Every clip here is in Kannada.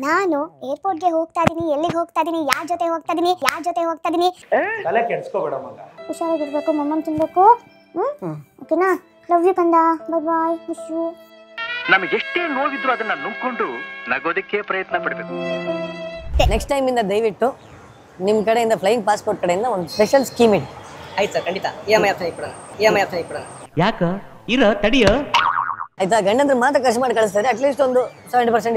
ನಾನು ಏರ್ಪೋರ್ಟ್ಗೆ ಹೋಗ್ತಾ ಇದೀನಿ, ಎಲ್ಲಿಗೆ ಹೋಗ್ತಾ ಇದೀನಿ, ಯಾರ ಜೊತೆ ಹೋಗ್ತಾ ಇದೀನಿ ತಲೆ ಕೆಡಿಸ್ಕೋಬೇಡ ಮಗ. ಹುಷಾರಾಗಿರ್ಬೇಕು, ಮಮ್ಮನ್ ತಿನ್ಬೇಕು. ಓಕೆನಾ? ಲವ್ ಯು ಕಂದ. Bye bye. Wish you. ನಮಗೆ ಎಷ್ಟೇ ನೋವಿದ್ರು ಅದನ್ನ ನುಂಗ್ಕೊಂಡು ನಗೋದಕ್ಕೆ ಪ್ರಯತ್ನ ಪಡಬೇಕು. ನೆಕ್ಸ್ಟ್ ಟೈಮ್ ಇಂದ ದಯವಿಟ್ಟು ನಿಮ್ಮ ಕಡೆಯಿಂದ ಫ್ಲೈಯಿಂಗ್ ಪಾಸ್ಪೋರ್ಟ್ ಕಡೆಯಿಂದ ಒಂದು ಸ್ಪೆಷಲ್ ಸ್ಕೀಮ್ ಇದೆ. ಆಯ್ತು ಸರ್, ಖಂಡಿತ. EMI ಆಪ್ಷನ್ ಇಟ್ಬಿಡೋಣ. ಯಾಕ ಇರ ತಡಿಯ ಆಯ್ತಾ? ಗಂಡಂದ್ರೆ ಮಾತ್ರ ಖರ್ಚು ಮಾಡಿ ಕಳಿಸ್ತಾರೆ. ಅಟ್ಲೀಸ್ಟ್ ಒಂದು 70%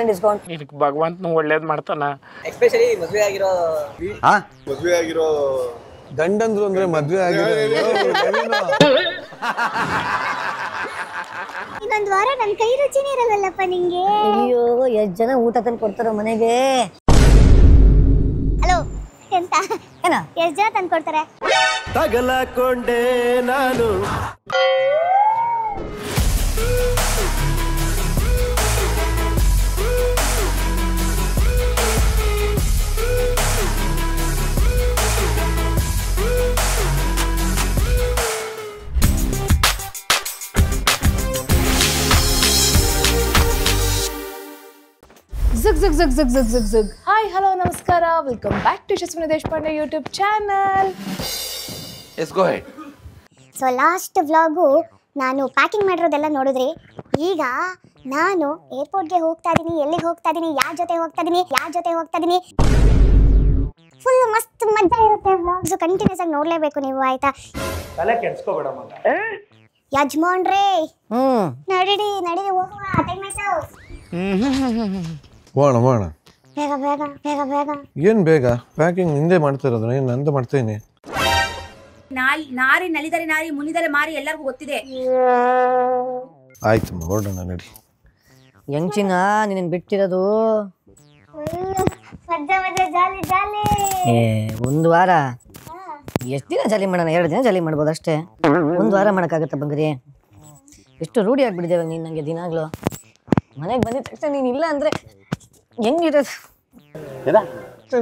ಡಿಸ್ಕೌಂಟ್. ಇದಕ್ಕೆ ಭಗವಂತನು ಒಳ್ಳೇದ್ ಮಾಡ್ತಾನ. ಎಸ್ಪೆಷಲಿ ಮದುವೆ ಆಗಿರೋ ಗಂಡಂದ್ರು ಅಂದ್ರೆ ಮದ್ವೆ ಆಗಿರೋ ಇನ್ನೊಂದು ವಾರ ನನ್ನ ಕೈ ರುಚಿನೇ ಇರಲ್ಲಪ್ಪ ನಿಂಗೆ. ಅಯ್ಯೋ, ಎಷ್ಟು ಜನ ಊಟ ತಂದು ಕೊಡ್ತಾರೋ ಮನೆಗೆ. ಹಲೋ, ಎಂತ ಏನ ಎಷ್ಟು ಜನ ತಂದು ಕೊಡ್ತಾರೆ? ತಗಲಕೊಂಡೆ ನಾನು. Zug. Hi, hello, namaskara. Welcome back to Yashaswini Deshpande YouTube channel. Yes, go ahead. So last vlog ನಾನು ಪ್ಯಾಕಿಂಗ್ ಮಾಡಿರೋದೆಲ್ಲ ನೋಡಿದ್ರಿ. ಈಗ ನಾನು ಏರ್ಪೋರ್ಟ್ಗೆ ಹೋಗ್ತಾ ಇದೀನಿ, ಎಲ್ಲಿಗೆ ಹೋಗ್ತಾ ಇದೀನಿ, ಯಾರ ಜೊತೆ ಹೋಗ್ತಾ ಇದೀನಿ. ಫುಲ್ ಮಸ್ತ್ ಮಜಾ ಇರುತ್ತೆ ವ್ಲಾಗ್ಸ್. ಕಂಟಿನ್ಯೂಸ್ ಆಗಿ ನೋಡ್ಲೇಬೇಕು ನೀವು, ಆಯ್ತಾ? ತಲೆ ಕೆಡಿಸ್ಕೋಬೇಡ ಮಗ. ಯಜಮಾನ್ರೇ, ನಡೀರಿ ಹೋಗುವ. ಟೈಮ್ ಆಯ್ತು. ಹೋಗೋಣ. ಬೇಗ. ಏನ್ ಬೇಗ? ಪ್ಯಾಕಿಂಗ್ ನಿಂದೆ ಮಾಡ್ತಾ ಇರೋದು, ನಾನು ನಂದು ಮಾಡ್ತೇನೆ. ನಾರಿ ನಲಿದರೆ ನಾರಿ ಮುನಿದರೆ ಮಾರಿ ಎಲ್ಲರಿಗೂ ಗೊತ್ತಿದೆ. ಆಯ್ತಮ್ಮ, ಹೊರಡೋಣ ನಡಿ. ಹೆಂಚಿನ ನಿನ್ನ ಬಿಟ್ಟಿರೋದು ಜಾಲಿ. ಒಂದು ವಾರ. ಎಷ್ಟು ದಿನ ಜಾಲಿ ಮಾಡೋಣ? 2 ದಿನ ಜಾಲಿ ಮಾಡ್ಬೋದು ಅಷ್ಟೇ. ಒಂದು ವಾರ ಮಾಡೋಕ್ಕಾಗತ್ತ ಬಂಗ್ರಿ? ಎಷ್ಟು ರೂಢಿ ಆಗ್ಬಿಟ್ಟಿದ್ದೇವೆ ನೀನು ನನಗೆ. ದಿನಾಗ್ಲೂ ಮನೆಗೆ ಬಂದಿದ ತಕ್ಷಣ ನೀನು ಇಲ್ಲ ಅಂದರೆ ಹೆಂಗಿರೋದು?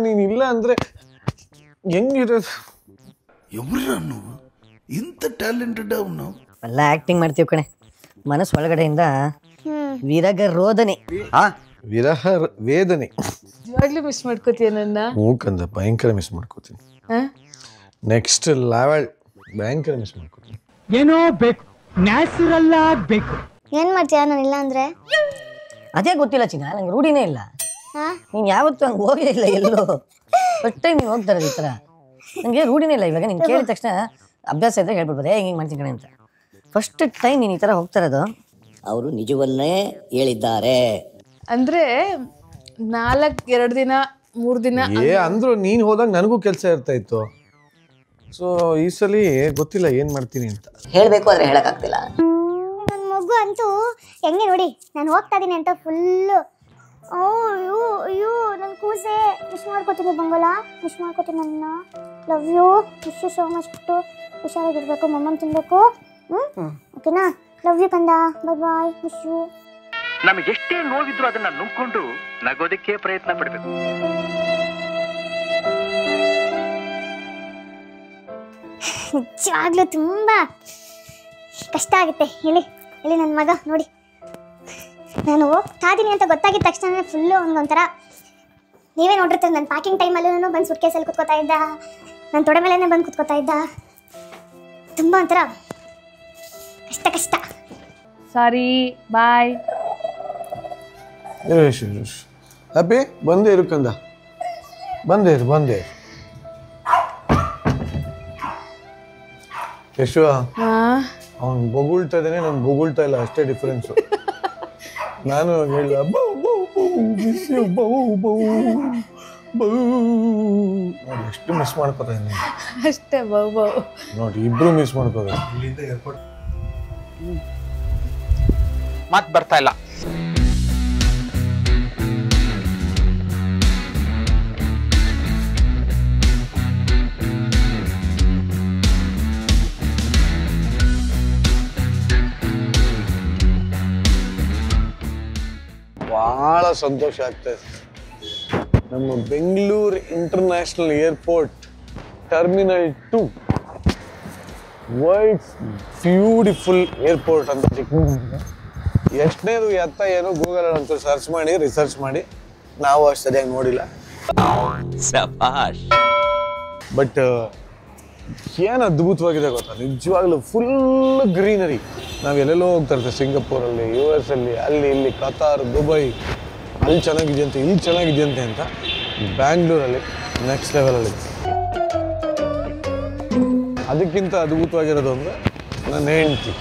ನೀನಿಲ್ಲ ಅಂದ್ರೆ ಹೆಂಗಿರೋದು? ఎవరు ఇంత టాలెంటెడ్ అవును? ಎಲ್ಲ ಆಕ್ಟಿಂಗ್ ಮಾಡ್ತೀವಿ ಕಣೆ. ಮನಸ್ಸು ಒಳಗಡೆಯಿಂದ ವಿರಗ ರೋದನೆ, ವಿರಹ ವೇದನೆ. ಇವಾಗ್ಲೂ ಮಿಸ್ ಮಾಡ್ಕೋತೀಯ ನನ್ನ? ಮೂಕಂದ ಭಯಂಕರ ಮಿಸ್ ಮಾಡ್ಕೋತೀನಿ. ನೆಕ್ಸ್ಟ್ ಲೆವೆಲ್ ಭಯಂಕರ ಮಿಸ್ ಮಾಡ್ಕೋತೀನಿ. ಏನೋ ಬೇಕು, ನ್ಯಾಚುರಲ್ ಆಗ್ಬೇಕು. ಏನ್ ಮಾಡ್ತೀಯ ನಾನು ಇಲ್ಲ ಅಂದ್ರೆ? ಅದೇ ಗೊತ್ತಿಲ್ಲ ಚಿನ್ನ, ನಂಗೆ ರೂಢಿನೇ ಇಲ್ಲ. ನೀನು ಯಾವತ್ತೂ ಹಂಗೆ ಹೋಗೇ ಇಲ್ಲ ಎಲ್ಲೋ. ಫಸ್ಟ್ ಟೈಮ್ ನೀವು ಹೋಗ್ತಾ ಇರೋದು ಈ ಥರ. ನನಗೆ ರೂಢಿನೇ ಇಲ್ಲ. ಇವಾಗ ನೀನು ಕೇಳಿದ ತಕ್ಷಣ ಅಭ್ಯಾಸ ಇದ್ದರೆ ಹೇಳ್ಬಿಡ್ಬೋದು, ಹಿಂಗೆ ಮಾಡ್ತೀನಿ ಕಣೆ ಅಂತ. ಫಸ್ಟ್ ಟೈಮ್ ನೀನು ಈ ಥರ ಹೋಗ್ತಾ ಇರೋದು. ಅವರು ನಿಜವನ್ನೇ ಹೇಳಿದ್ದಾರೆ. ಅಂದ್ರೆ 2 ದಿನ 3 ದಿನ ಅಂದ್ರು ನೀನ್ ಹೋದಾಗ ನನಗೂ ಕೆಲಸ ಇರ್ತಾ ಇತ್ತು. ಸೊ ಈ ಸಲ ಗೊತ್ತಿಲ್ಲ ಏನ್ ಮಾಡ್ತೀನಿ ಅಂತ. ಹೇಳ್ಬೇಕು ಆದ್ರೆ ಹೇಳಕ್ಕಾಗ್ತಿಲ್ಲ. ನನ್ನ ಮಗು ಅಂತೂ ಹೆಂಗೆ ನೋಡಿ, ನಾನು ಹೋಗ್ತಾ ಇದೀನಿ ಅಂತ ಫುಲ್ಲು ಅಯ್ಯೋ ನನ್ನ ಕೂಸೆ. ವಿಶ್ ಮಾಡ್ಕೋತೀನಿ ಬಂಗೋಲ, ವಿಶ್ ಮಾಡ್ಕೋತೀನಿ ನನ್ನ. Love you, wish you so much. ಬಿಟ್ಟು ಹುಷಾರಾಗಿರ್ಬೇಕು, ಮಮ್ಮನ್ ತಿನ್ಬೇಕು. ಓಕೆನಾ? ಲವ್ ಯು ಕಂದ. Bye bye. Wish you. ನಮಗೆ ಎಷ್ಟೇ ನೋವಿದ್ರು ಅದನ್ನ ನುಂಗ್ಕೊಂಡು ನಗೋದಕ್ಕೆ ಪ್ರಯತ್ನ ಪಡಬೇಕು. ನಿಜವಾಗ್ಲೂ ತುಂಬಾ ಕಷ್ಟ ಆಗುತ್ತೆ. ಹೇಳಿ ನನ್ನ ಮಗ ನೋಡಿ, ನಾನು ಹೋಗ್ತಾ ಇದೀನಿ ಅಂತ ಗೊತ್ತಾಗಿದ ತಕ್ಷಣ ಫುಲ್ಲು ಒಂದೊಂಥರ. ನೀವೇ ನೋಡಿರ್ತೀರ, ನನ್ನ ಪ್ಯಾಕಿಂಗ್ ಟೈಮಲ್ಲೂ ಬಂದು ಸುಟ್ಕೇಸಲ್ಲಿ ಕುತ್ಕೋತಾ ಇದ್ದ, ನನ್ನ ತೊಡೆ ಮೇಲೇ ಬಂದು ಕುತ್ಕೋತಾ ಇದ್ದ. ತುಂಬ ಒಂಥರ ಕಷ್ಟ. ಸಾರಿ, ಬಾಯ್. ಹ್ಯಾಪಿ ಬಂದೇ ಇರು ಕಂದ, ಬಂದೇ ಇರು. ಯಶು, ಅವ್ನು ಬೊಗುಳ್ತಾ ಇದ್ದಾನೆ, ನಾನು ಬೊಗುಳ್ತಾ ಇಲ್ಲ, ಅಷ್ಟೇ ಡಿಫ್ರೆನ್ಸು. ನಾನು ಹೇಳಿದ ನೋಡಿ ಎಷ್ಟು ಮಿಸ್ ಮಾಡ್ಕೋತಾ ಇದ್ದೀನಿ ಅಷ್ಟೇ. ಬೌ ನೋಡಿ, ಇಬ್ರು ಮಿಸ್ ಮಾಡ್ಕೋತಾರೆ. ಮತ್ ಬರ್ತಾ ಇಲ್ಲ. ಬಹಳ ಸಂತೋಷ ಆಗ್ತದೆ. ನಮ್ಮ Bengaluru international airport terminal 2 world's beautiful airport ಅಂತ ಎಷ್ಟನೇದು ಎತ್ತ ಏನು ಗೂಗಲ್ ಅಂತೂ ಸರ್ಚ್ ಮಾಡಿ ರಿಸರ್ಚ್ ಮಾಡಿ ನಾವು ಅಷ್ಟು ಸರಿಯಾಗಿ ನೋಡಿಲ್ಲ. ಬಟ್ ಏನು ಅದ್ಭುತವಾಗಿದೆ ಗೊತ್ತಾ, ನಿಜವಾಗ್ಲೂ ಫುಲ್ ಗ್ರೀನರಿ. ನಾವು ಎಲ್ಲೆಲ್ಲೋ ಹೋಗ್ತಾ ಇರ್ತೇವೆ, ಸಿಂಗಾಪುರಲ್ಲಿ, US ಅಲ್ಲಿ, ಅಲ್ಲಿ ಇಲ್ಲಿ ಕತಾರ್, ದುಬೈ, ಅಲ್ಲಿ ಚೆನ್ನಾಗಿದೆಯಂತೆ, ಇಲ್ಲಿ ಚೆನ್ನಾಗಿದೆಯಂತೆ ಅಂತ. ಬ್ಯಾಂಗ್ಳೂರಲ್ಲಿ ನೆಕ್ಸ್ಟ್ ಲೆವೆಲಲ್ಲಿ. ಅದಕ್ಕಿಂತ ಅದ್ಭುತವಾಗಿರೋದು ಅಂದರೆ ನನ್ನ ಹೆಂಡತಿ.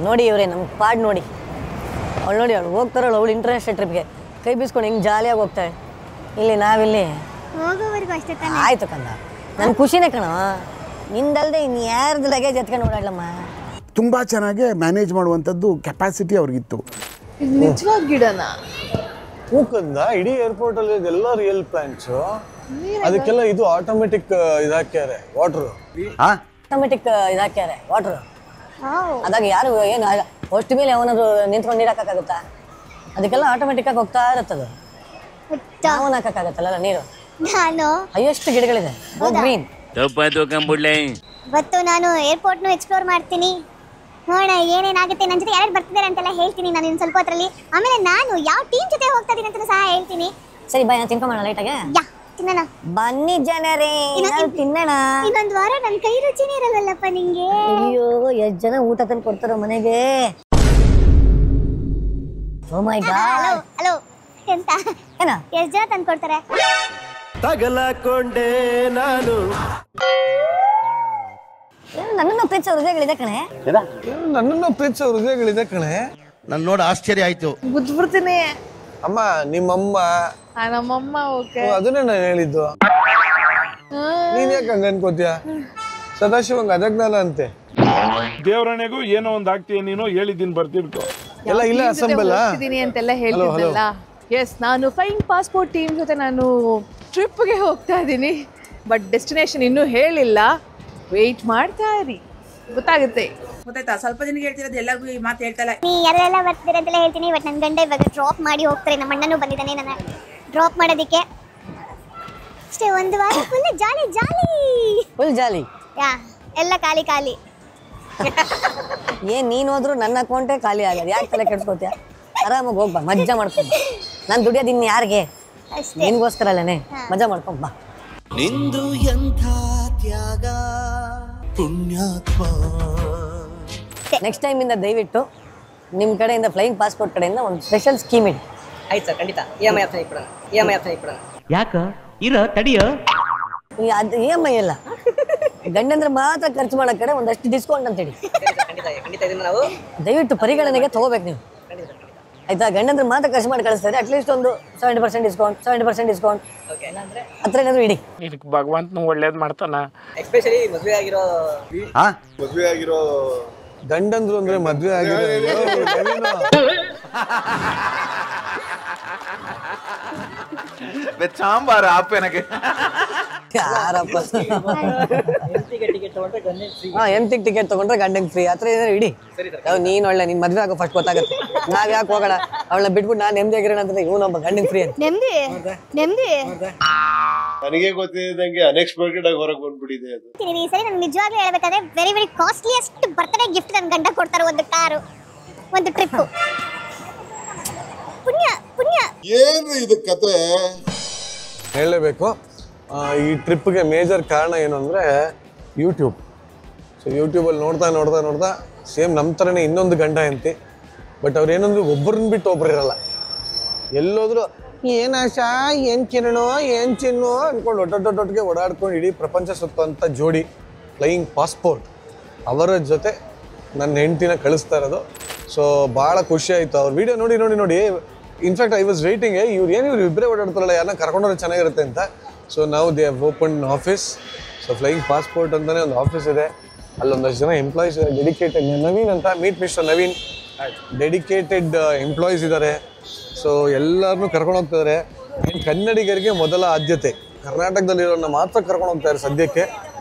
ನೋಡಿ ಇವರೇ ನಮ್ಮ ಪಾಡ್ ನೋಡಿ, ಅವಳು ನೋಡಿ, ಅವಳು ಹೋಗ್ತಾರಲ್ಲ, ಅವಳು ಇಂಟರ್ನ್ಯಾಷನಲ್ ಟ್ರಿಪ್ಗೆ ಕೈ ಬೀಸ್ಕೊಂಡು ಹಿಂಗೆ ಜಾಲಿಯಾಗಿ ಹೋಗ್ತಾಳೆ. ಇಲ್ಲಿ ನಾವಿಲ್ಲಿ ಹೋಗೋವರೆಗೂ ಅಷ್ಟೇ ತಾನೆ. ಆಯ್ತು ಕಂದ, ನನ್ನ ಖುಷಿನೇ ಕಣ. ನಿಂದಲ್ದೆ ಇನ್ನು ಯಾರ್ದು ಲಗೇಜ್ ಎತ್ಕೊಂಡು ಓಡಾಡ್ಲಮ್ಮ. ತುಂಬ ಚೆನ್ನಾಗಿ ಮ್ಯಾನೇಜ್ ಮಾಡುವಂಥದ್ದು ಕೆಪಾಸಿಟಿ ಅವ್ರಿಗಿತ್ತು. ನಿಜವಾಗ್ ಗಿಡನ ಹೂಕಂದ ಇಡೀ ಏರ್ಪೋರ್ಟ್ ಅಲ್ಲಿ ಇದೆಲ್ಲ ರಿಯಲ್ ಪ್ಲಾಂಟ್ಸು. ಅದಕ್ಕೆಲ್ಲ ಇದು ಆಟೋಮೆಟಿಕ್ ಇದಾಕ್ಯಾರೆ ವಾಟರ್. ಆಟೋಮೆಟಿಕ್ ಇದಾಕ್ಯಾರೆ ವಾಟರ್. ಅದಾಗ ಯಾರು ಏನು ಅಷ್ಟು ಮೇಲೆ ಅವನಾದ್ರು ನಿಂತ್ಕೊಂಡು ನೀರು ಹಾಕಕ್ಕಾಗುತ್ತಾ? ಅದಕ್ಕೆಲ್ಲ ಆಟೋಮೆಟಿಕ್ ಆಗಿ ಹೋಗ್ತಾ ಇರುತ್ತದು. ನಾವು ಹಾಕಕ್ಕಾಗತ್ತಲ್ಲ ನೀರು. ನಾನು ಎಷ್ಟು ಗಿಡಗಳಿದೆ ಗ್ರೀನ್. ಇವತ್ತು ನಾನು ಏರ್ಪೋರ್ಟ್ನು ಎಕ್ಸ್ಪ್ಲೋರ್ ಮಾಡ್ತೀನಿ, ನೋಡೋಣ ಏನೇನಾಗುತ್ತೆ. ನನ್ನ ಜೊತೆ ಯಾರು ಬರ್ತಿದ್ದಾರೆ ಅಂತೆಲ್ಲ ಹೇಳ್ತೀನಿ ನಾನು ಇನ್ನು ಸ್ವಲ್ಪ ಹೊತ್ತರಲ್ಲಿ. ಆಮೇಲೆ ನಾನು ಯಾವ ಟೀಮ್ ಜೊತೆ ಹೋಗ್ತಾ ಇದೀನಿ ಅಂತ ಸಹ ಹೇಳ್ತೀನಿ. ಸರಿ ಬಾಯ್, ನಾನು ತಿನ್ಕೊಂಬೋಣ ಲೈಟಾಗೆ. ತಿನ್ನೋಣ ಬನ್ನಿ ಜನರೇ, ತಿನ್ನೋಣ. ಇನ್ನೊಂದು ವಾರ ನನ್ನ ಕೈ ರುಚಿನೇ ಇರಲ್ಲಪ್ಪ ನಿಂಗೆ. ಅಯ್ಯೋ, ಎಷ್ಟು ಜನ ಊಟ ತಂದು ಕೊಡ್ತಾರೋ ಮನೆಗೆ. ಓ ಮೈ ಗಾಡ್. ಹಲೋ ಎಂತ ಏನ ಎಷ್ಟು ಜನ ತಂದು ಕೊಡ್ತಾರೆ? ತಗಲಕೊಂಡೆ ನಾನು. ನನ್ನನ್ನು ಪ್ರೀತಿಸೋ ಹೃದಯಗಳಿದೆ ಕಣೆ. ನನ್ನನ್ನು ಪ್ರೀತಿಸೋ ಹೃದಯಗಳಿದೆ ಕಣೆ. ನಾನು ನೋಡಿ ಆಶ್ಚರ್ಯ ಆಯ್ತು. ಬುದ್ಬಿಡ್ತೀನಿ. ಅಮ್ಮ ನಿಮ್ಮಮ್ಮ. ನಮ್ಮಮ್ಮ. ಓಕೆ, ಅದನ್ನೇ ನಾನು ಹೇಳಿದ್ದು. ನೀನ್ ಯಾಕೆ ಹಂಗ ಅನ್ಕೋತೀಯ? ಸದಾಶಿವಂಗ ಅದಜ್ಞಾನ ಅಂತೆ. ದೇವರಣೆಗೂ ಏನೋ ಒಂದು ಆಗ್ತೀಯ ನೀನು, ಹೇಳಿದ್ದೀನಿ ಬರ್ತಿರ್ತು ಎಲ್ಲ ಇಲ್ಲ ಅಸೆಂಬಲ್ ಅಂತೆಲ್ಲ ಹೇಳ್ತಿದ್ದಲ್ಲ. ಎಸ್, ನಾನು ಫ್ಲೈಯಿಂಗ್ ಪಾಸ್ಪೋರ್ಟ್ ಟೀಮ್ ಜೊತೆ ನಾನು ಟ್ರಿಪ್ಗೆ ಹೋಗ್ತಾ ಇದ್ದೀನಿ. ಬಟ್ ಡೆಸ್ಟಿನೇಷನ್ ಇನ್ನೂ ಹೇಳಿಲ್ಲ, ವೆಯ್ಟ್ ಮಾಡ್ತಾ ಇರಿ, ಗೊತ್ತಾಗುತ್ತೆ. ಗೊತ್ತಾಯ್ತಾ? ಸ್ವಲ್ಪ ದಿನಕ್ಕೆ ಹೇಳ್ತಿರೋದು ಎಲ್ಲರಿಗೂ ಈ ಮಾತು ಹೇಳ್ತಾ ಇಲ್ಲ. ನೀ ಯಾರೆಲ್ಲ ಬರ್ತಿದ್ದೀರ ಅಂತೆಲ್ಲ ಹೇಳ್ತೀನಿ. ಬಟ್ ನನ್ನ ಗಂಡ ಇವಾಗ ಡ್ರಾಪ್ ಮಾಡಿ ಹೋಗ್ತಾರೆ. ನಮ್ಮ ಅಣ್ಣನೂ ಬಂದಿದ್ದಾನೆ ನನ್ನ ಡ್ರಾಪ್ ಮಾಡೋದಕ್ಕೆ. ಅಷ್ಟೇ, ಒಂದು ವಾರ ಫುಲ್ ಜಾಲಿ ಜಾಲಿ ಫುಲ್ ಜಾಲಿ. ಎಲ್ಲ ಖಾಲಿ ಖಾಲಿ. ಏನ್ ನೀನ್ ಹೋದ್ರು ನನ್ನ ಅಕೌಂಟೇ ಖಾಲಿ ಆಗಲ್ಲ. ಯಾಕೆ ತಲೆ ಕೆಡ್ಸ್ಕೋತೀಯ? ಆರಾಮಾಗಿ ಹೋಗ್ಬಾ, ಮಜಾ ಮಾಡ್ಕೊಂಡ್ ಬಾ. ನಾನು ದುಡಿಯೋದು ಇನ್ನು ಯಾರಿಗೆ? ನಿನ್ಗೋಸ್ಕರ ಅಲ್ಲೇ, ಮಜಾ ಮಾಡ್ಕೊಂಡ್ ಬಾ. ನಿಂದು ಎಂಥ ತ್ಯಾಗ ಪುಣ್ಯಾತ್ಮ. ನೆಕ್ಸ್ಟ್ ಟೈಮ್ ಇಂದ ದಯವಿಟ್ಟು ನಿಮ್ಮ ಕಡೆಯಿಂದ ಫ್ಲೈಯಿಂಗ್ ಪಾಸ್ಪೋರ್ಟ್ ಕಡೆಯಿಂದ ಒಂದು ಸ್ಪೆಷಲ್ ಸ್ಕೀಮ್ ಇಡಿ. ಆಯ್ತು ಸರ್, ಖಂಡಿತ. EMI ಆಪ್ಷನ್ ಇಟ್ಬಿಡೋಣ. ಯಾಕ ಇರ ತಡಿಯ ಅದು EMI ಇಲ್ಲ, ಗಂಡಂದ್ರೆ ಮಾತ್ರ ಖರ್ಚು ಮಾಡೋ ಕಡೆ ಒಂದಷ್ಟು ಡಿಸ್ಕೌಂಟ್ ಅಂತೇಳಿ. ಖಂಡಿತ ಇದನ್ನ ನಾವು ದಯವಿಟ್ಟು ಪರಿಗಣನೆಗೆ ತಗೋಬೇಕು ನೀವು, ಆಯ್ತಾ? ಗಂಡಂದ್ರೆ ಮಾತ್ರ ಖರ್ಚು ಮಾಡಿ ಕಳಿಸ್ತಾರೆ. ಅಟ್ಲೀಸ್ಟ್ ಒಂದು 70% ಡಿಸ್ಕೌಂಟ್ ಹತ್ರ ಏನಾದ್ರು ಇಡಿ. ಇದಕ್ಕೆ ಭಗವಂತನು ಒಳ್ಳೇದು ಮಾಡ್ತಾನ. ಎಸ್ಪೆಷಲಿ ಮದುವೆ ಆಗಿರೋ ಗಂಡಂದ್ರು ಅಂದ್ರೆ ಮದ್ವೆ ಆಗಿರೋ ಸಾಂಬಾರು ಆಪೇನಕ್ಕೆ ಯಾರಪ್ಪ ಎಂತಿಗೆ ಟಿಕೆಟ್ ತಗೊಂಡ್ರೆ ಗಂಡಂಗೆ ಫ್ರೀ, ಹತ್ರ ಏನಾದ್ರು ಇಡಿ. ನೀನ್ ಒಳ್ಳೆ ನಿನ್ ಮದ್ವೆ ಆಗೋ ಫಸ್ಟ್ ಗೊತ್ತಾಗತ್ತೆ. ನಾವ್ ಯಾಕೆ ಹೋಗೋಣ, ಅವಳನ್ನ ಬಿಟ್ಬಿಟ್ಟು ನಾನು ನೆಮ್ಮದಿಯಾಗಿರೋಣ ಅಂತ ಇವನೊಬ್ಬ ಗಂಡಂಗೆ ಫ್ರೀ ಅಂತ. ನೆಮ್ಮದಿ ನನಗೆ ಗೊತ್ತಿದ್ದಂಗೆ ಅನ್ಎಕ್ಸ್ಪೆಕ್ಟೆಡ್ ಆಗಿ ಹೊರಗೆ ಬಂದ್ಬಿಟ್ಟಿದೆ ಅದು. ಈ ಸರಿ ನಂಗೆ ನಿಜವಾಗ್ಲೂ ಹೇಳ್ಬೇಕಾದ್ರೆ very very costliest birthday gift ನನ್ನ ಗಂಡ ಕೊಡ್ತಾರೆ. ಒಂದು ಕಾರು, ಒಂದು ಟ್ರಿಪ್. ಪುಣ್ಯ ಪುಣ್ಯ. ಏನು ಇದು ಕತೆ ಹೇಳಲೇಬೇಕು. ಈ ಟ್ರಿಪ್ಗೆ ಮೇಜರ್ ಕಾರಣ ಏನು ಅಂದರೆ ಯೂಟ್ಯೂಬ್. ಸೊ ಯೂಟ್ಯೂಬಲ್ಲಿ ನೋಡ್ತಾ ಸೇಮ್ ನಮ್ಮ ಥರನೇ ಇನ್ನೊಂದು ಗಂಡ ಹೆಂಡತಿ. ಬಟ್ ಅವ್ರು ಏನಂದ್ರೆ ಒಬ್ಬರನ್ನ ಬಿಟ್ಟು ಒಬ್ರು ಇರಲ್ಲ. ಎಲ್ಲೋದ್ರು ಏನು ಆಶಾ, ಏನು ಕಿರಣೋ, ಏನು ಚಿನ್ನು ಅಂದ್ಕೊಂಡು ಒಟ್ಟೊಟ್ಟೊಟ್ಟಿಗೆ ಓಡಾಡ್ಕೊಂಡು ಇಡೀ ಪ್ರಪಂಚ ಸುತ್ತಂಥ ಜೋಡಿ ಫ್ಲೈಯಿಂಗ್ ಪಾಸ್ಪೋರ್ಟ್ ಅವರ ಜೊತೆ ನನ್ನ ಹೆಂಡ್ತಿನ ಕಳಿಸ್ತಾ ಇರೋದು. ಸೊ ಭಾಳ ಖುಷಿ ಆಯಿತು ಅವ್ರ ವಿಡಿಯೋ ನೋಡಿ. ಇನ್ಫ್ಯಾಕ್ಟ್ ಐ ವಾಸ್ ವೇಟಿಂಗ್, ಇವ್ರು ಇಬ್ಬರೇ ಓಡಾಡ್ತಾರಲ್ಲ, ಯಾರನ್ನ ಕರ್ಕೊಂಡ್ರೆ ಚೆನ್ನಾಗಿರುತ್ತೆ ಅಂತ. ಸೊ ನಾವು they have open office. So flying passport ಅಂತಲೇ ಒಂದು ಆಫೀಸ್ ಇದೆ. ಅಲ್ಲೊಂದಷ್ಟು ಜನ ಎಂಪ್ಲಾಯೀಸ್ ಇದೆ, ಡೆಡಿಕೇಟೆಡ್. ನವೀನ್ ಅಂತ, meet mister Naveen. Dedicated employees ಇದ್ದಾರೆ. ಸೊ ಎಲ್ಲರನ್ನೂ ಕರ್ಕೊಂಡು ಹೋಗ್ತಿದ್ದಾರೆ. ಆ್ಯಂಡ್ ಕನ್ನಡಿಗರಿಗೆ ಮೊದಲ ಆದ್ಯತೆ. ಕರ್ನಾಟಕದಲ್ಲಿರೋನ್ನ ಮಾತ್ರ ಕರ್ಕೊಂಡು ಹೋಗ್ತಾರೆ ಸದ್ಯಕ್ಕೆ.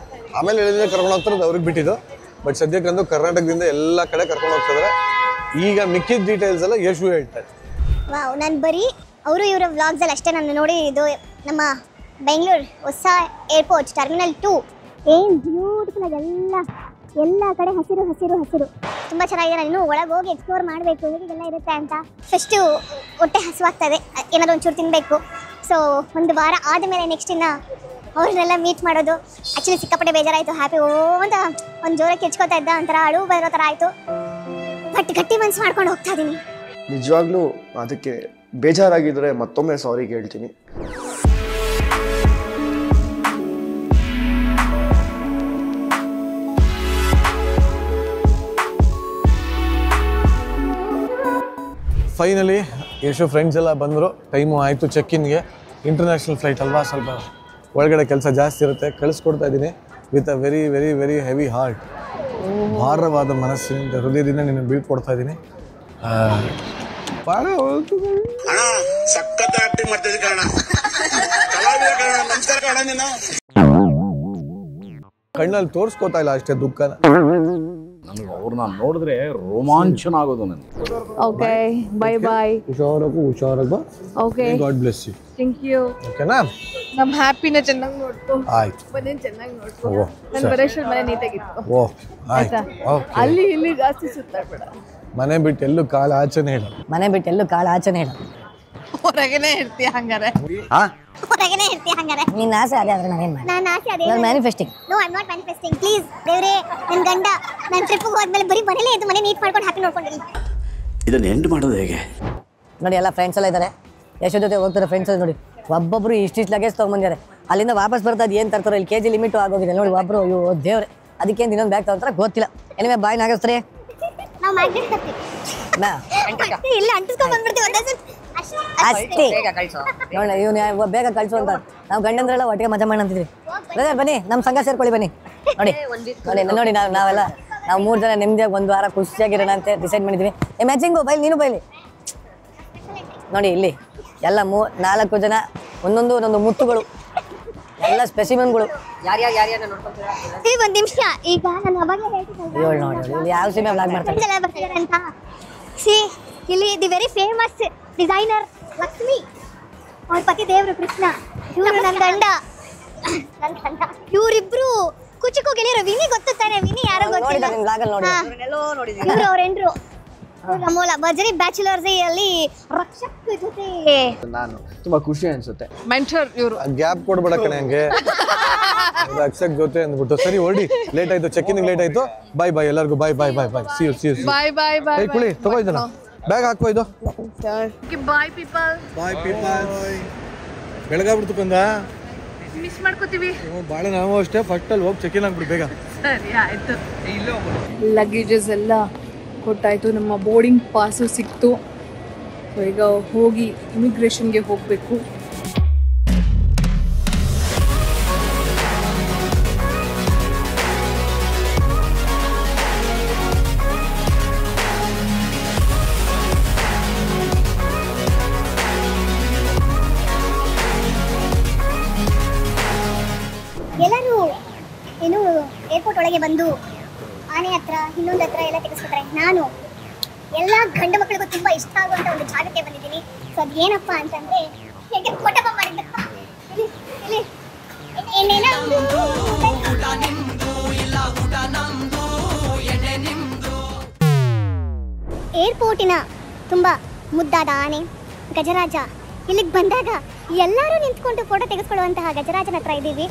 ಆಮೇಲೆ ಹೇಳಿದ್ರೆ ಕರ್ಕೊಂಡು ಹೋಗ್ತಾರೆ, ಅವ್ರಿಗೆ ಬಿಟ್ಟಿದ್ದು. ಬಟ್ ಸದ್ಯಕ್ಕಂದು ಕರ್ನಾಟಕದಿಂದ ಎಲ್ಲ ಕಡೆ ಕರ್ಕೊಂಡು ಹೋಗ್ತಿದ್ದಾರೆ. ಈಗ ಮಿಕ್ಕಿದ ಡೀಟೇಲ್ಸ್ ಎಲ್ಲ ಯಶು ಹೇಳ್ತಾರೆ. ವಾವ್, ನಾನು ಬರೀ ಅವರು ಇವರ ವ್ಲಾಗ್ಸಲ್ಲಿ ಅಷ್ಟೇ ನಾನು ನೋಡಿ. ಇದು ನಮ್ಮ ಬೆಂಗಳೂರು ಹೊಸ ಏರ್ಪೋರ್ಟ್ ಟರ್ಮಿನಲ್ 2 ಏನು ಬ್ಯೂಟಿಫುಲ್ ಆಗಿ ಎಲ್ಲ ಕಡೆ ಹಸಿರು ಹಸಿರು ಹಸಿರು ತುಂಬ ಚೆನ್ನಾಗಿದೆ. ನಾನು ಇನ್ನೂ ಒಳಗೆ ಹೋಗಿ ಎಕ್ಸ್ಪ್ಲೋರ್ ಮಾಡಬೇಕು ಹೇಗೆಲ್ಲ ಇರುತ್ತೆ ಅಂತ. ಫಸ್ಟು ಹೊಟ್ಟೆ ಹಸುವಾಗ್ತದೆ, ಏನಾದರೂ ಒಂಚೂರು ತಿನ್ನಬೇಕು. ಸೊ ಒಂದು ವಾರ ಆದಮೇಲೆ ನೆಕ್ಸ್ಟ್ ಇನ್ನು ಅವ್ರನ್ನೆಲ್ಲ ಮೀಟ್ ಮಾಡೋದು. ಆ್ಯಕ್ಚುಲಿ ಸಿಕ್ಕಾಪಟ್ಟೆ ಬೇಜಾರಾಯಿತು. ಹ್ಯಾಪಿ ಓ ಅಂತ ಒಂದು ಜೋರಾಗಿ ಕೆಚ್ಕೋತಾ ಇದ್ದ, ಒಂಥರ ಅಳು ಬರೋ ಥರ ಆಯಿತು. ಬಟ್ ಗಟ್ಟಿ ಮನ್ಸು ಮಾಡ್ಕೊಂಡು ಹೋಗ್ತಾ ಇದ್ದೀನಿ. ನಿಜವಾಗ್ಲೂ ಅದಕ್ಕೆ ಬೇಜಾರಾಗಿದ್ರೆ ಮತ್ತೊಮ್ಮೆ ಸಾರಿ ಹೇಳ್ತೀನಿ. ಫೈನಲಿ ಯಶು ಫ್ರೆಂಡ್ಸ್ ಎಲ್ಲ ಬಂದರು. ಟೈಮು ಆಯಿತು ಚೆಕ್-ಇನ್ಗೆ. ಇಂಟರ್ನ್ಯಾಷನಲ್ ಫ್ಲೈಟ್ ಅಲ್ವಾ, ಸ್ವಲ್ಪ ಒಳಗಡೆ ಕೆಲಸ ಜಾಸ್ತಿ ಇರುತ್ತೆ. ಕಳಿಸ್ಕೊಡ್ತಾ ಇದ್ದೀನಿ with a very very very heavy heart. ಭಾರವಾದ ಮನಸ್ಸಿನಿಂದ ಹೃದಯದಿಂದ ನಿನ್ನ ಬೀಳ್ಕೊಡ್ತಾ ಇದ್ದೀನಿ. ಕಣ್ಣಲ್ಲಿ ತೋರಿಸ್ಕೋತಾ ಇಲ್ಲ ಅಷ್ಟೇ ದುಃಖನ. ನನಗೆ ಅವ್ರನ್ನ ನೋಡಿದ್ರೆ ರೋಮಾಂಚನ ಆಗೋದು ನನಗೆ. Okay, bye bye. ಹುಷಾರಾಗು. Okay, God bless you. Thank you. ಓಕೆನಾ? ನಮ್ಮ ಹ್ಯಾಪಿನ ಚೆನ್ನಾಗಿ ನೋಡ್ಕೊ. ಆಯ್ತು, ಮನೇನ ಚೆನ್ನಾಗಿ ನೋಡ್ಕೊ. ನನ್ನ ಬರೇಶ್ವರ ಮನೆ ನೀಟಾಗಿತ್ತು. ಓಹ್, ಆಯ್ತು. ಓಕೆ, ಅಲ್ಲಿ ಇಲ್ಲಿ ಜಾಸ್ತಿ ಸುತ್ತಾಡ್ಬೇಡ. ಮನೆ ಬಿಟ್ಟು ಎಲ್ಲೂ ಕಾಲ ಆಚೆನೇ ಇಲ್ಲ. ಮನೆ ಬಿಟ್ಟು ಎಲ್ಲೂ ಕಾಲ ಆಚೆನೇ ಇಲ್ಲ. ಹೊರಗೇನೆ ಇರ್ತೀಯ ಹಂಗಾರೆ. ಹೊರಗೇನೆ ಇರ್ತೀಯ ಹಂಗಾರೆ. ನಿನ್ನ ಆಸೆ ಅದೇ ಆದ್ರೆ ನಾನೇನು ಮಾಡಿ? ನನ್ನ ಆಸೆ ಅದೇ. ನಾನು manifesting. No, I am not manifesting. Please ದೇವ್ರೇ, ನನ್ನ ಗಂಡ ನನ್ನ ಟ್ರಿಪ್ಗೆ ಹೋದ್ಮೇಲೆ ಬರೀ ಮನೇಲೇ ಇದ್ದು ಮನೆ ನೀಟ್ ಮಾಡ್ಕೊಂಡು ಹ್ಯಾಪಿ ನೋಡ್ಕೊಂಡಿರಿ. ಇದನ್ನ ಎಂಡ್ ಮಾಡೋದು ಹೇಗೆ? ನೋಡಿ, ಎಲ್ಲ ಫ್ರೆಂಡ್ಸ್ ಎಲ್ಲ ಇದ್ದಾರೆ. ಯಶೋ ಜೊತೆ ಹೋಗ್ತಾರೆ ಫ್ರೆಂಡ್ಸ್ ನೋಡಿ. ಒಬ್ಬೊಬ್ರು ಇಷ್ಟಿಷ್ಟು ಲಗೇಜ್ ತೊಗೊಂಬಂದಿದ್ದಾರೆ. ಅಲ್ಲಿಂದ ವಾಪಸ್ ಬರ್ತದೆ ಏನು ತರ್ತಾರೋ. ಇಲ್ಲಿ KG ಲಿಮಿಟು ಆಗೋಗಿದೆ ನೋಡಿ. ಒಬ್ಬರು ಅಯ್ಯೋ ದೇವ್ರೆ, ಅದಕ್ಕೇನು ಇನ್ನೊಂದು ಬ್ಯಾಗ್ ತಗೊಂತಾರೆ ಗೊತ್ತಿಲ್ಲ. ಎನಿವೆ ಬಾಯ್ ನಾಗಸ್ತ್ರಿ, ನಾವು ಮ್ಯಾಗ್ನೆಟ್ ತರ್ತೀವಿ. ಇಲ್ಲ ಅಂಟಿಸ್ಕೊಂಡು ಬಂದ್ಬಿಡ್ತೀವಿ ಒಂದೇ ಸಲ ಅಷ್ಟೇ. ನೋಡಿ ಇವ್ನು ಬೇಗ ಕಳಿಸು ಅಂತ ನಾವು ಗಂಡಂದ್ರೆಲ್ಲ ಒಟ್ಟಿಗೆ ಮಜಾ ಮಾಡಿ ಅಂತಿದ್ವಿ. ಬ್ರದರ್ ಬನ್ನಿ, ನಮ್ಮ ಸಂಘ ಸೇರ್ಕೊಳ್ಳಿ ಬನ್ನಿ. ನೋಡಿ ನೋಡಿ ನೋಡಿ ನಾವು 3 ಜನ ನೆಮ್ಮದಿಯಾಗಿ ಒಂದು ವಾರ ಖುಷಿಯಾಗಿರೋಣ ಅಂತ ಡಿಸೈಡ್ ಮಾಡಿದ್ವಿ. ಮ್ಯಾಚಿಂಗು ಬೈಲಿ, ನೀನು ಬೈಲಿ. ನೋಡಿ ಇಲ್ಲಿ ಎಲ್ಲ 4 ಜನ ಒಂದೊಂದು ಮುತ್ತುಗಳು, ಎಲ್ಲ ಸ್ಪೆಸಿಮೆನ್ಗಳು. ಯಾರ್ಯಾರು ನೋಡ್ಕೊಂತೀರಾ? ಒಂದು ನಿಮಿಷ, ಈಗ ನಾನು ಅವಾಗಲೇ ಹೇಳ್ತಿದ್ದೆ ನೋಡಿ ಇಲ್ಲಿ ಯಾವ ಸಿನಿಮಾ ಬ್ಲಾಗ್ ಮಾಡ್ತಾರೆ ಅಂತ. ಸಿ ಇಲ್ಲಿ the very famous designer Lakshmi, ಅವ್ರ ಪತಿ ದೇವರು ಕೃಷ್ಣ, ಇವರು ನನ್ನ ಗಂಡ. ಇವರಿಬ್ರು ಕುಚಿಕು ಗೆಳೆಯರು. ವಿನಿ ಗೊತ್ತಾನೆ? ವಿನಿ ಯಾರೋ ಗೊತ್ತಿಲ್ಲ. ಇವರು ಅವ್ರ ಎಂಡ್ರು ಅಮೋಲ ಭಜರಿ ಬ್ಯಾಚುಲರ್ಸ್ ಅಲ್ಲಿ ರಕ್ಷಕ್ ಜೊತೆ. ನಾನು ತುಂಬಾ ಖುಷಿ ಅನ್ಸುತ್ತೆ. ಮೆಂಟರ್ ಇವರು. ಗ್ಯಾಪ್ ಕೊಡ್ಬೇಡ ಕಣೆ ಹಂಗೆ. ರಕ್ಷಕ್ ಜೊತೆ ಅಂದ್ಬಿಟ್ಟು ಸರಿ ಹೊರಡಿ. ಲೇಟ್ ಆಯ್ತು, ಚೆಕ್-ಇನ್ ಲೇಟ್ ಆಯ್ತು. ಬಾಯ್ ಬಾಯ್ ಎಲ್ಲರಿಗೂ. Bye bye bye bye. See you see you. Bye bye bye. ಕುಳಿ ತಗೋ, ಇದನ್ನ ಬ್ಯಾಗ್ ಹಾಕೋ. ಇದು ಬಾಯ್ ಪೀಪಲ್. ಬಾಯ್ ಪೀಪಲ್. ಬೆಳಗಾಗ್ಬಿಡ್ತು ಕಂದ, ಮಿಸ್ ಮಾಡ್ಕೋತೀವಿ. ಭಾಳ ನಾವು ಅಷ್ಟೇ. ಫಸ್ಟಲ್ಲಿ ಹೋಗಿ ಚೆಕ್-ಇನ್ ಆಗ್ಬಿಡು ಬೇಗ. ಸರಿ ಆಯ್ತು. ಲಗೇಜಸ್ ಎಲ್ಲ ಕೊಟ್ಟಾಯ್ತು, ನಮ್ಮ ಬೋರ್ಡಿಂಗ್ ಪಾಸು ಸಿಕ್ತು. ಈಗ ಹೋಗಿ ಇಮಿಗ್ರೇಷನ್ಗೆ ಹೋಗಬೇಕು. ಎಲ್ಲರೂ ಏನು ಏರ್ಪೋರ್ಟ್ ಒಳಗೆ ಬಂದು ಆನೆ ಹತ್ರ ಇನ್ನೊಂದು ಹತ್ರ ಎಲ್ಲ ತೆಗೆಸ್ಕೊತಾರೆ. ನಾನು ಎಲ್ಲ ಗಂಡು ಮಕ್ಕಳಿಗೂ ತುಂಬ ಇಷ್ಟ ಆಗುವಂಥ ಒಂದು ಜಾಗಕ್ಕೆ ಬಂದಿದ್ದೀನಿ. ಸೊ ಅದು ಏನಪ್ಪ ಅಂತಂದರೆ ಹೇಗೆ ಕೊಟ್ಟಪ್ಪ ಮಾಡಿದ್ದ ಏರ್ಪೋರ್ಟಿನ ತುಂಬ ಮುದ್ದಾದ ಆನೆ ಗಜರಾಜ ಇಲ್ಲಿಗೆ ಬಂದಾಗ ಎಲ್ಲರೂ ನಿಂತ್ಕೊಂಡು ಫೋಟೋ ತೆಗೆಸ್ಕೊಳ್ಳುವಂತಹ ಗಜರಾಜನ ಹತ್ರ ಇದ್ದೀವಿ.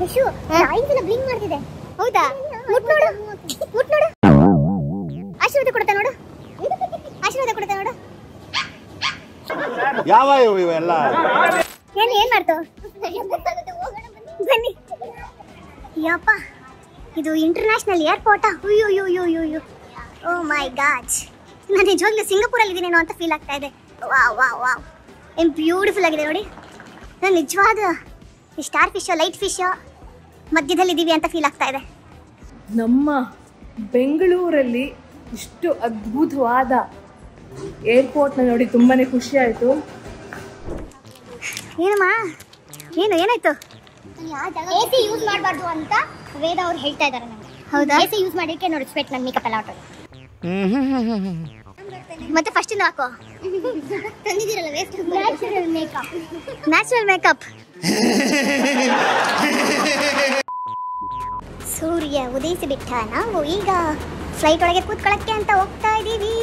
ಯಶು, ಲೈನ್ಸ್ ಎಲ್ಲ ಬ್ಲಿಂಕ್ ಮಾಡ್ತಿದೆ. ಹೌದಾ? ಮುಟ್ ನೋಡು, ಮುಟ್ ನೋಡು. ಆಶೀರ್ವಾದ ಕೊಡ್ತಾ ನೋಡು, ಆಶೀರ್ವಾದ ಕೊಡ್ತಾ ನೋಡು. ಯಾವ ಇವೆಲ್ಲ ಏನ್ ಮಾಡ್ತು? ಬನ್ನಿ. ಯಪ್ಪ, ಇದು ಇಂಟರ್ನ್ಯಾಷನಲ್ ಏರ್ಪೋರ್ಟಾ? ಅಯ್ಯೋ, ಓ ಮೈ ಗಾಡ್. ನಾನು ನಿಜವಾಗ್ಲೂ ಸಿಂಗಾಪುರಲ್ಲಿ ಇದ್ದೀನೇನೋ ಅಂತ ಫೀಲ್ ಆಗ್ತಾ ಇದೆ. ವಾವ್ ವಾವ್ ವಾವ್, ಏನು ಬ್ಯೂಟಿಫುಲ್ ಆಗಿದೆ ನೋಡಿ. ನಾನು ನಿಜವಾದ ಸ್ಟಾರ್ ಫಿಶ್, ಲೈಟ್ ಫಿಶ್ ಮಧ್ಯದಲ್ಲಿದ್ದೀವಿ ಅಂತ ಫೀಲ್ ಆಗ್ತಾ ಇದೆ. ನಮ್ಮ ಬೆಂಗಳೂರಲ್ಲಿ ಇಷ್ಟು ಅದ್ಭುತವಾದ ಏರ್ಪೋರ್ಟ್ನ ನೋಡಿ ತುಂಬಾ ಖುಷಿ ಆಯಿತು. ಏನಮ್ಮ, ಏನಾಯ್ತು? AC ಯೂಸ್ ಮಾಡಬಾರ್ದು ಅಂತ ವೇದ ಅವ್ರು ಹೇಳ್ತಾ ಇದ್ದಾರೆ ನನಗೆ. ಹೌದಾ ಎಸಿ ಯೂಸ್ ಮಾಡಿಕ್ಕೆ ನೋಡಿ ಸ್ವೆಟ್ ನನ್ನ ಮೇಕಪ್ ಎಲ್ಲ ಹೊರಟೋದು ಮತ್ತೆ ಫಸ್ಟ್ ಇಂದ ಹಾಕೋ ತಂದಿದ್ದೀರಲ್ಲ ವೇಸ್ಟ್ ನ್ಯಾಚುರಲ್ ಮೇಕಪ್ ಸೂರ್ಯ ಉದಯಿಸಿ ಬಿಟ್ಟ ನಾವು ಈಗ ಫ್ಲೈಟ್ ಒಳಗೆ ಕೂತ್ಕೊಳ್ಳಕ್ಕೆ ಅಂತ ಹೋಗ್ತಾ ಇದೀವಿ